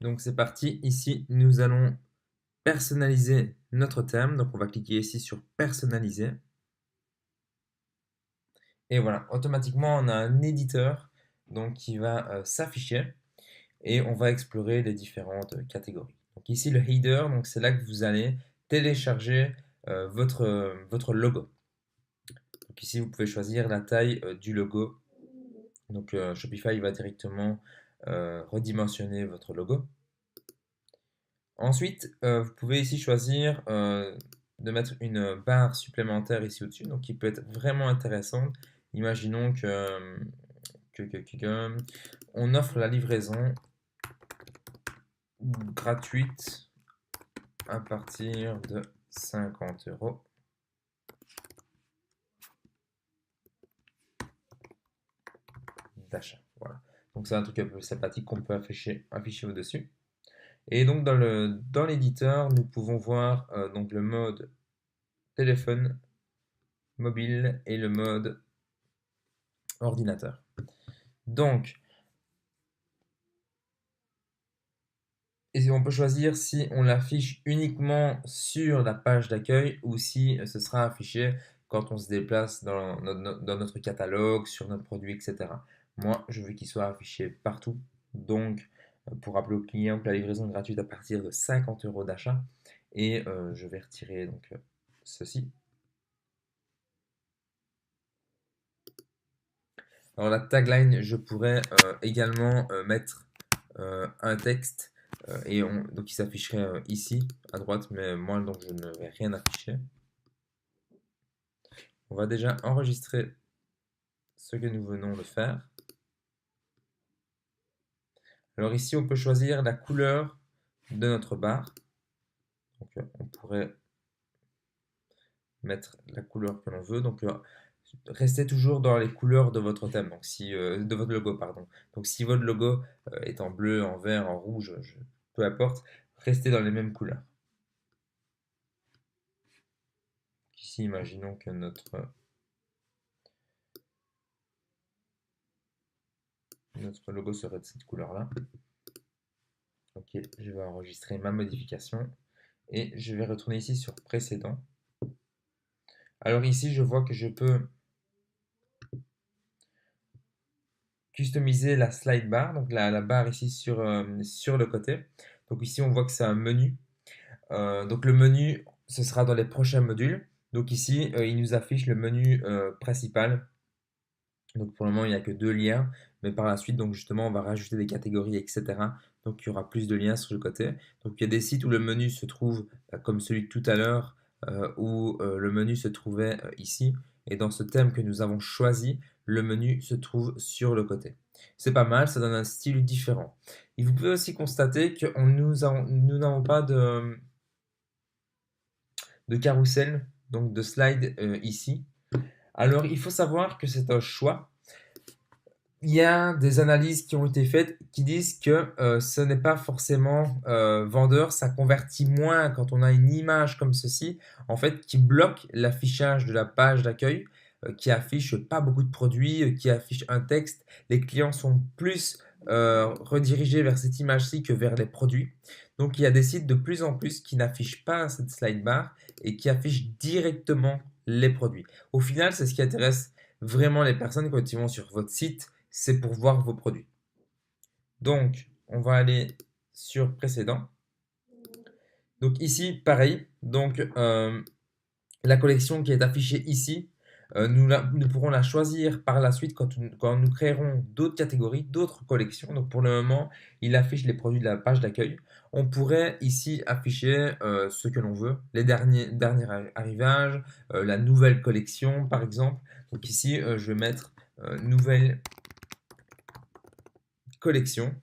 Donc c'est parti, ici nous allons personnaliser notre thème. Donc on va cliquer ici sur personnaliser. Et voilà, automatiquement on a un éditeur donc, qui va s'afficher et on va explorer les différentes catégories. Donc ici le header, donc c'est là que vous allez télécharger votre logo. Donc ici vous pouvez choisir la taille du logo. Donc Shopify va directement redimensionner votre logo. Ensuite, vous pouvez ici choisir de mettre une barre supplémentaire ici au-dessus, donc qui peut être vraiment intéressante. Imaginons que on offre la livraison gratuite à partir de 50 € d'achat. Voilà. Donc c'est un truc un peu sympathique qu'on peut afficher au-dessus. Et donc dans l'éditeur, nous pouvons voir donc le mode téléphone mobile et le mode ordinateur. Donc, et on peut choisir si on l'affiche uniquement sur la page d'accueil ou si ce sera affiché quand on se déplace dans notre catalogue, sur notre produit, etc. Moi, je veux qu'il soit affiché partout. Donc, pour rappeler au client que la livraison est gratuite à partir de 50 € d'achat. Et je vais retirer donc ceci. Alors la tagline, je pourrais également mettre un texte donc il s'afficherait ici à droite, mais moi donc je ne vais rien afficher. On va déjà enregistrer ce que nous venons de faire. Alors ici on peut choisir la couleur de notre barre. Donc on pourrait mettre la couleur que l'on veut. Donc restez toujours dans les couleurs de votre thème, donc si, de votre logo, pardon. Donc si votre logo est en bleu, en vert, en rouge, peu importe, restez dans les mêmes couleurs. Ici, imaginons que notre logo serait de cette couleur-là. Ok, je vais enregistrer ma modification et je vais retourner ici sur précédent. Alors ici, je vois que je peux customiser la slide bar, donc la barre ici sur le côté. Donc ici, on voit que c'est un menu. Donc le menu, ce sera dans les prochains modules. Donc ici, il nous affiche le menu principal. Donc pour le moment, il n'y a que 2 liens, mais par la suite, donc justement, on va rajouter des catégories, etc. Donc il y aura plus de liens sur le côté. Donc il y a des sites où le menu se trouve comme celui de tout à l'heure, où le menu se trouvait ici. Et dans ce thème que nous avons choisi, le menu se trouve sur le côté. C'est pas mal, ça donne un style différent. Et vous pouvez aussi constater que nous n'avons pas de carrousel, donc de slide ici. Alors il faut savoir que c'est un choix. Il y a des analyses qui ont été faites qui disent que ce n'est pas forcément vendeur, ça convertit moins quand on a une image comme ceci, en fait, qui bloque l'affichage de la page d'accueil, qui affiche pas beaucoup de produits, qui affiche un texte. Les clients sont plus redirigés vers cette image-ci que vers les produits. Donc il y a des sites de plus en plus qui n'affichent pas cette slide bar et qui affichent directement les produits. Au final, c'est ce qui intéresse vraiment les personnes quand ils vont sur votre site, c'est pour voir vos produits. Donc, on va aller sur précédent. Donc ici, pareil. Donc, la collection qui est affichée ici, nous pourrons la choisir par la suite quand nous créerons d'autres catégories, d'autres collections. Donc pour le moment, il affiche les produits de la page d'accueil. On pourrait ici afficher ce que l'on veut, les derniers arrivages, la nouvelle collection par exemple. Donc ici, je vais mettre nouvelle collection,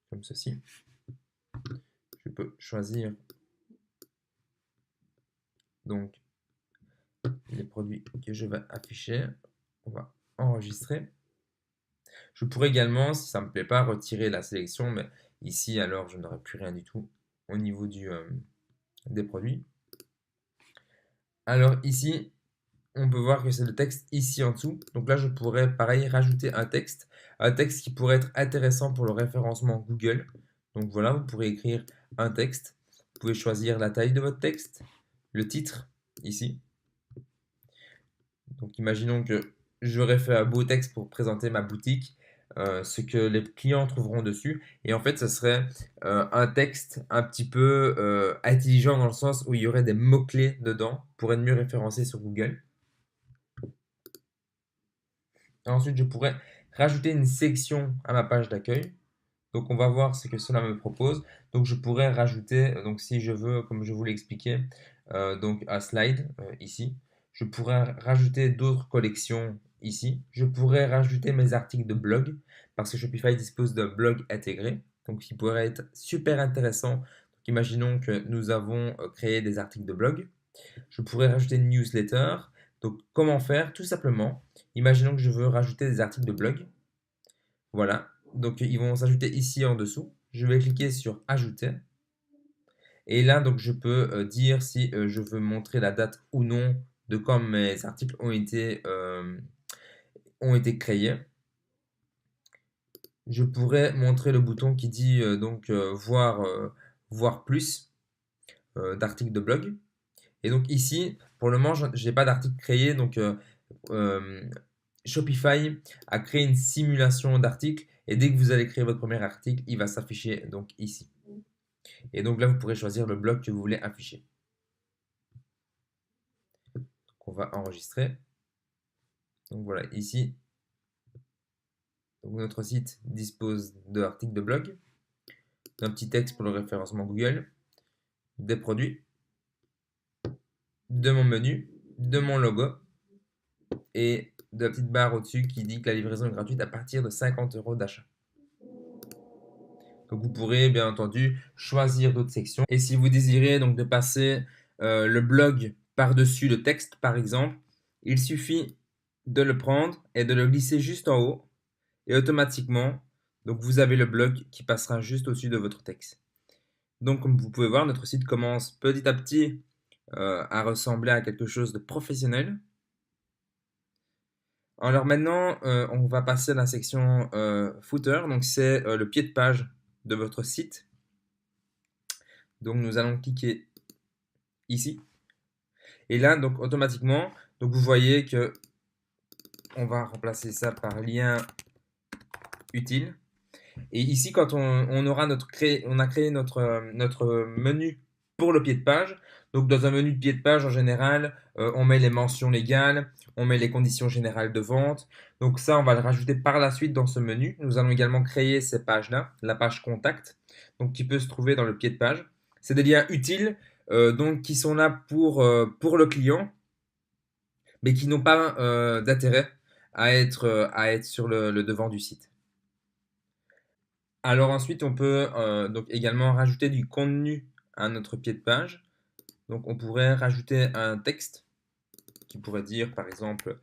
comme ceci. Je peux choisir donc les produits que je vais afficher. On va enregistrer. Je pourrais également, si ça ne me plaît pas, retirer la sélection, mais ici alors je n'aurai plus rien du tout au niveau des produits. Alors ici, on peut voir que c'est le texte ici en dessous. Donc là, je pourrais pareil rajouter un texte. un texte qui pourrait être intéressant pour le référencement Google. Donc voilà, vous pourrez écrire un texte. Vous pouvez choisir la taille de votre texte, le titre, ici. Donc imaginons que j'aurais fait un beau texte pour présenter ma boutique, ce que les clients trouveront dessus. Et en fait, ce serait un texte un petit peu intelligent dans le sens où il y aurait des mots-clés dedans pour être mieux référencé sur Google. Ensuite, je pourrais rajouter une section à ma page d'accueil. Donc, on va voir ce que cela me propose. Donc, je pourrais rajouter, donc si je veux, comme je vous l'ai expliqué, donc un slide ici. Je pourrais rajouter d'autres collections ici. Je pourrais rajouter mes articles de blog parce que Shopify dispose d'un blog intégré. Donc, qui pourrait être super intéressant. Donc, imaginons que nous avons créé des articles de blog. Je pourrais rajouter une newsletter. Donc, comment faire? Tout simplement, imaginons que je veux rajouter des articles de blog. Voilà. Donc, ils vont s'ajouter ici en dessous. Je vais cliquer sur Ajouter. Et là, donc, je peux dire si je veux montrer la date ou non de quand mes articles ont été créés. Je pourrais montrer le bouton qui dit voir plus d'articles de blog. Et donc ici, pour le moment, je n'ai pas d'article créé. Donc Shopify a créé une simulation d'articles. Et dès que vous allez créer votre premier article, il va s'afficher donc ici. Et donc là, vous pourrez choisir le bloc que vous voulez afficher. Donc on va enregistrer. Donc voilà, ici, donc notre site dispose d'articles de blog, d'un petit texte pour le référencement Google, des produits, de mon menu, de mon logo et de la petite barre au-dessus qui dit que la livraison est gratuite à partir de 50 € d'achat. Donc vous pourrez bien entendu choisir d'autres sections. Et si vous désirez donc de passer le blog par-dessus le texte par exemple, il suffit de le prendre et de le glisser juste en haut et automatiquement donc vous avez le blog qui passera juste au-dessus de votre texte. Donc comme vous pouvez voir, notre site commence petit à petit à ressembler à quelque chose de professionnel. Alors maintenant, on va passer à la section footer, donc c'est le pied de page de votre site. Donc nous allons cliquer ici. Et là, donc automatiquement, donc vous voyez que on va remplacer ça par lien utile. Et ici, quand on a créé notre menu pour le pied de page. Donc dans un menu de pied de page, en général, on met les mentions légales, on met les conditions générales de vente. Donc ça, on va le rajouter par la suite dans ce menu. Nous allons également créer ces pages-là, la page contact, donc qui peut se trouver dans le pied de page. C'est des liens utiles, donc qui sont là pour le client, mais qui n'ont pas d'intérêt à être sur le devant du site. Alors ensuite, on peut donc également rajouter du contenu à notre pied de page. Donc on pourrait rajouter un texte qui pourrait dire par exemple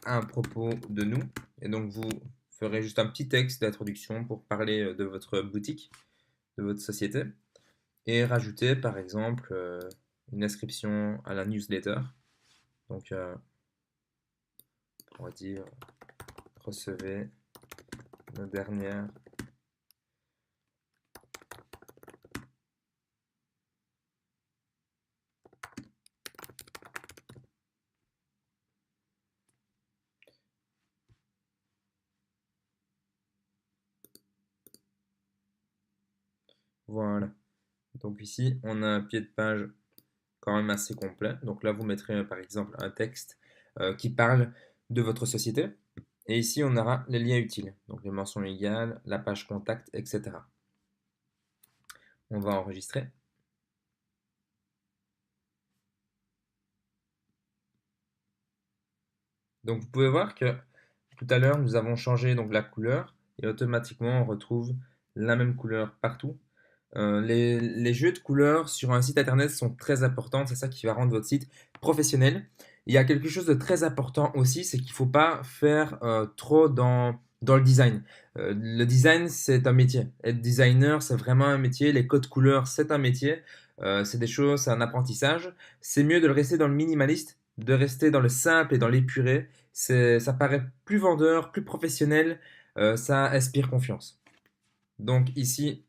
un propos de nous. Et donc vous ferez juste un petit texte d'introduction pour parler de votre boutique, de votre société. Et rajouter par exemple une inscription à la newsletter. Donc on va dire recevez nos dernières voilà. Donc ici, on a un pied de page quand même assez complet. Donc là, vous mettrez par exemple un texte qui parle de votre société. Et ici, on aura les liens utiles, donc les mentions légales, la page contact, etc. On va enregistrer. Donc vous pouvez voir que tout à l'heure, nous avons changé donc la couleur et automatiquement, on retrouve la même couleur partout. Les jeux de couleurs sur un site internet sont très importants, c'est ça qui va rendre votre site professionnel. Il y a quelque chose de très important aussi, c'est qu'il ne faut pas faire trop dans le design. Le design, c'est un métier. Être designer, c'est vraiment un métier. Les codes couleurs, c'est un métier. C'est des choses, c'est un apprentissage. C'est mieux de le rester dans le minimaliste, de rester dans le simple et dans l'épuré. Ça paraît plus vendeur, plus professionnel, ça inspire confiance. Donc ici,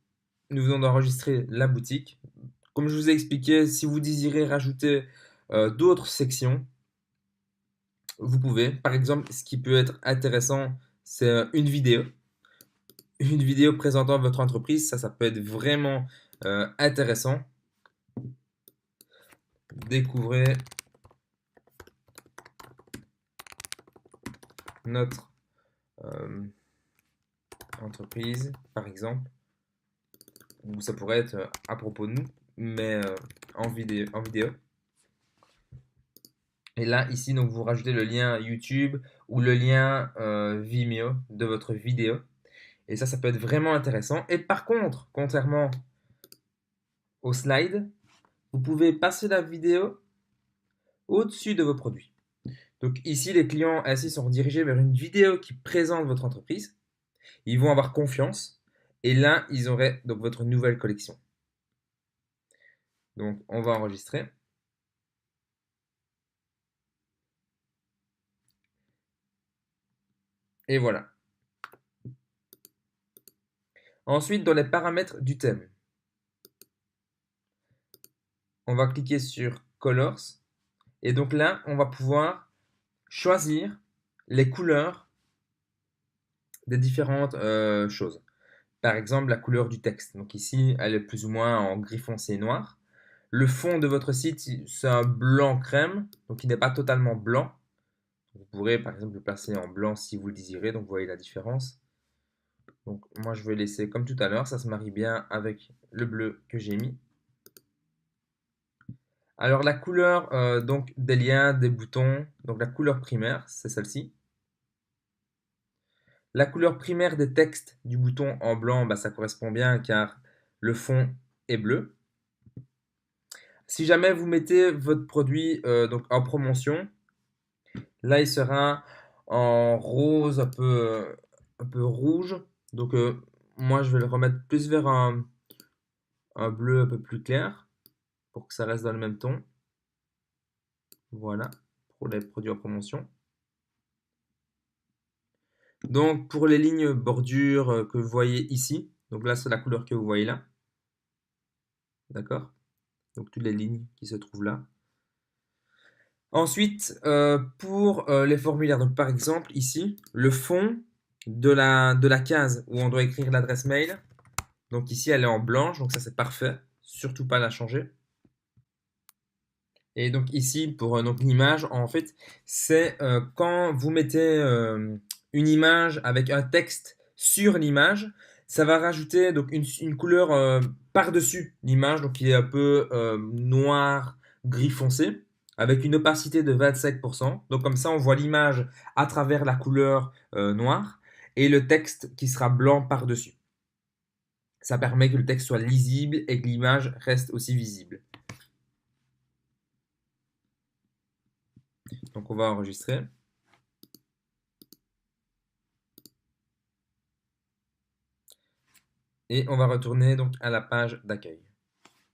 nous venons d'enregistrer la boutique. Comme je vous ai expliqué, si vous désirez rajouter d'autres sections, vous pouvez. Par exemple, ce qui peut être intéressant, c'est une vidéo. Une vidéo présentant votre entreprise, ça peut être vraiment intéressant. Découvrez notre entreprise, par exemple. Ou ça pourrait être à propos de nous, mais en vidéo. Et là, ici, donc, vous rajoutez le lien YouTube ou le lien Vimeo de votre vidéo. Et ça peut être vraiment intéressant. Et par contre, contrairement au slide, vous pouvez passer la vidéo au-dessus de vos produits. Donc ici, les clients ainsi sont redirigés vers une vidéo qui présente votre entreprise. Ils vont avoir confiance. Et là, ils auraient donc votre nouvelle collection. Donc, on va enregistrer. Et voilà. Ensuite, dans les paramètres du thème, on va cliquer sur Colors. Et donc là, on va pouvoir choisir les couleurs des différentes choses. Par exemple, la couleur du texte. Donc ici, elle est plus ou moins en gris foncé et noir. Le fond de votre site, c'est un blanc crème, donc il n'est pas totalement blanc. Vous pourrez par exemple le placer en blanc si vous le désirez, donc vous voyez la différence. Donc moi je vais laisser comme tout à l'heure, ça se marie bien avec le bleu que j'ai mis. Alors la couleur donc des liens, des boutons, donc la couleur primaire, c'est celle-ci. La couleur primaire des textes du bouton en blanc, bah, ça correspond bien car le fond est bleu. Si jamais vous mettez votre produit donc en promotion, là il sera en rose un peu rouge. Donc moi je vais le remettre plus vers un bleu un peu plus clair pour que ça reste dans le même ton. Voilà, pour les produits en promotion. Donc pour les lignes bordures que vous voyez ici, donc là c'est la couleur que vous voyez là. D'accord? Donc toutes les lignes qui se trouvent là. Ensuite, pour les formulaires, donc par exemple ici, le fond de la case où on doit écrire l'adresse mail, donc ici elle est en blanche, donc ça c'est parfait, surtout pas la changer. Et donc ici pour donc l'image, en fait, c'est quand vous mettez une image avec un texte sur l'image, ça va rajouter donc une couleur par-dessus l'image, donc qui est un peu noir, gris foncé, avec une opacité de 25%. Donc comme ça, on voit l'image à travers la couleur noire et le texte qui sera blanc par-dessus. Ça permet que le texte soit lisible et que l'image reste aussi visible. Donc on va enregistrer. Et on va retourner donc à la page d'accueil.